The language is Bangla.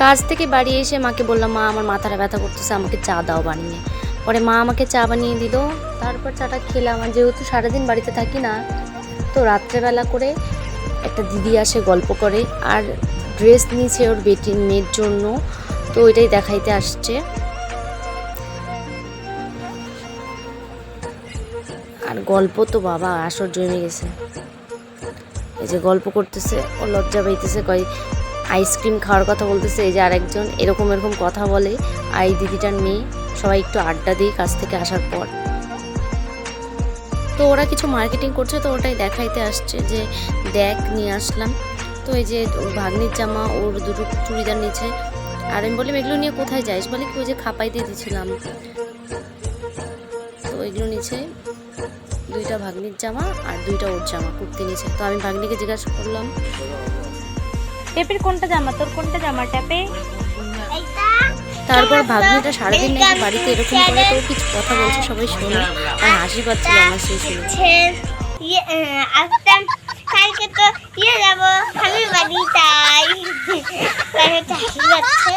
কাজ থেকে বাড়ি এসে মাকে বললাম, মা আমার মাথাটা ব্যথা করতেছে, আমাকে চা দাও বানিয়ে। পরে মা আমাকে চা বানিয়ে দিল। তারপর চাটা খেলাম। আর যেহেতু সারাদিন বাড়িতে থাকি না, তো রাত্রেবেলা করে একটা দিদি আসে, গল্প করে, আর ড্রেস নিয়েছে ওর মেয়ের জন্য, তো ওইটাই দেখাইতে আসছে। আর গল্প তো বাবা আসর জমে গেছে। এই যে গল্প করতেছে, ও লজ্জা পাইতেছে, কয় আইসক্রিম খাওয়ার কথা বলতেছে। এই যে আরেকজন এরকম কথা বলে। আর এই দিদিটার মেয়ে, সবাই একটু আড্ডা দিই কাজ থেকে আসার পর। তো ওরা কিছু মার্কেটিং করছে, তো ওটাই দেখাইতে আসছে যে দেখ নিয়ে আসলাম। তো এই যে ভাগ্নির জামা, ওর দুটো চুড়িদার নিচে। আর আমি বললাম এগুলো নিয়ে কোথায় যাইস? বলে কি ওই যে খাপাই দিয়ে দিয়েছিলাম। তো এগুলো নিচে দুইটা ভাগ্নির জামা আর দুইটা ওর জামা, কুর্তি নিচে। তো আমি ভাগ্নিকে জিজ্ঞাসা করলাম, টেপের কোনটা জামা, তোর কোনটা জামা টেপে? তারপর ভাগ্নিটা সারাদিন নাকি বাড়িতে এরকম করে, তো কিছু কথা বলছে, সবাই শোনে। আর হাসি পাচ্ছিল আমার সেই শুনে। কালকে তো যাবো আমি বাড়ি, তাই হাসি পাচ্ছে।